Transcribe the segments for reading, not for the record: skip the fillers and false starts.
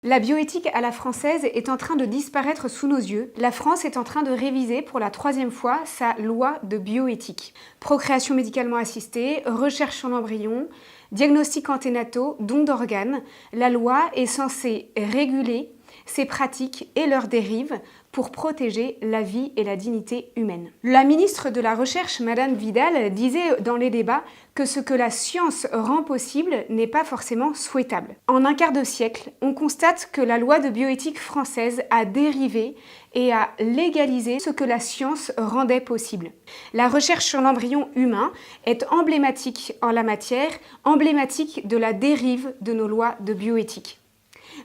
La bioéthique à la française est en train de disparaître sous nos yeux. La France est en train de réviser pour la 3e fois sa loi de bioéthique. Procréation médicalement assistée, recherche sur l'embryon, diagnostics anténataux, don d'organes. La loi est censée réguler ces pratiques et leurs dérives pour protéger la vie et la dignité humaine. La ministre de la Recherche, Madame Vidal, disait dans les débats que ce que la science rend possible n'est pas forcément souhaitable. En un quart de siècle, on constate que la loi de bioéthique française a dérivé et a légalisé ce que la science rendait possible. La recherche sur l'embryon humain est emblématique en la matière, emblématique de la dérive de nos lois de bioéthique.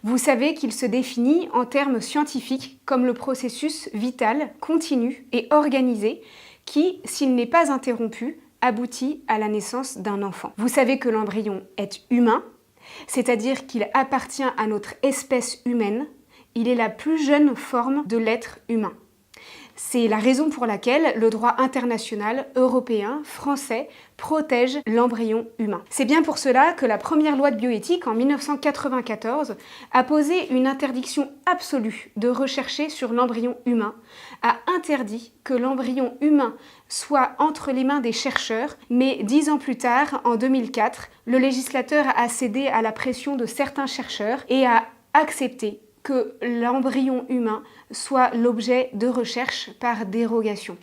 Vous savez qu'il se définit en termes scientifiques comme le processus vital, continu et organisé qui, s'il n'est pas interrompu, aboutit à la naissance d'un enfant. Vous savez que l'embryon est humain, c'est-à-dire qu'il appartient à notre espèce humaine. Il est la plus jeune forme de l'être humain. C'est la raison pour laquelle le droit international, européen, français protège l'embryon humain. C'est bien pour cela que la première loi de bioéthique, en 1994, a posé une interdiction absolue de rechercher sur l'embryon humain, a interdit que l'embryon humain soit entre les mains des chercheurs, mais 10 ans plus tard, en 2004, le législateur a cédé à la pression de certains chercheurs et a accepté que l'embryon humain soit l'objet de recherche par dérogation.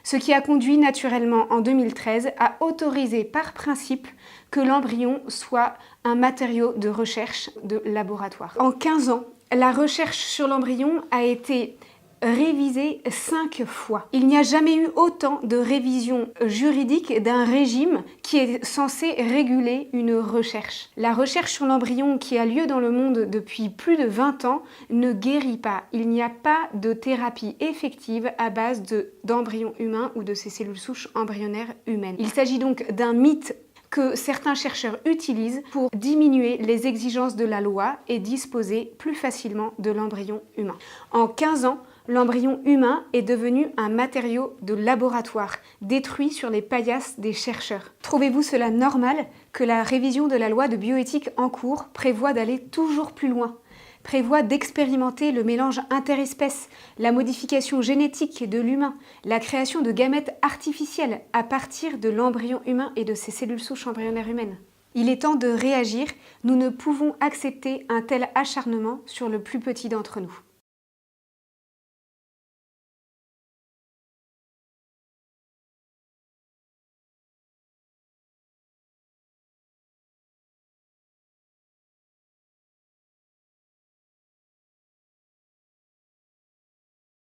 Ce qui a conduit naturellement en 2013 à autoriser par principe que l'embryon soit un matériau de recherche de laboratoire. En 15 ans, la recherche sur l'embryon a été révisée 5 fois. Il n'y a jamais eu autant de révisions juridiques d'un régime qui est censé réguler une recherche. La recherche sur l'embryon qui a lieu dans le monde depuis plus de 20 ans ne guérit pas. Il n'y a pas de thérapie effective à base d'embryons humains ou de ces cellules souches embryonnaires humaines. Il s'agit donc d'un mythe que certains chercheurs utilisent pour diminuer les exigences de la loi et disposer plus facilement de l'embryon humain. En 15 ans, l'embryon humain est devenu un matériau de laboratoire, détruit sur les paillasses des chercheurs. Trouvez-vous cela normal que la révision de la loi de bioéthique en cours prévoit d'aller toujours plus loin, prévoit d'expérimenter le mélange interespèces, la modification génétique de l'humain, la création de gamètes artificiels à partir de l'embryon humain et de ses cellules souches embryonnaires humaines? Il est temps de réagir, nous ne pouvons accepter un tel acharnement sur le plus petit d'entre nous.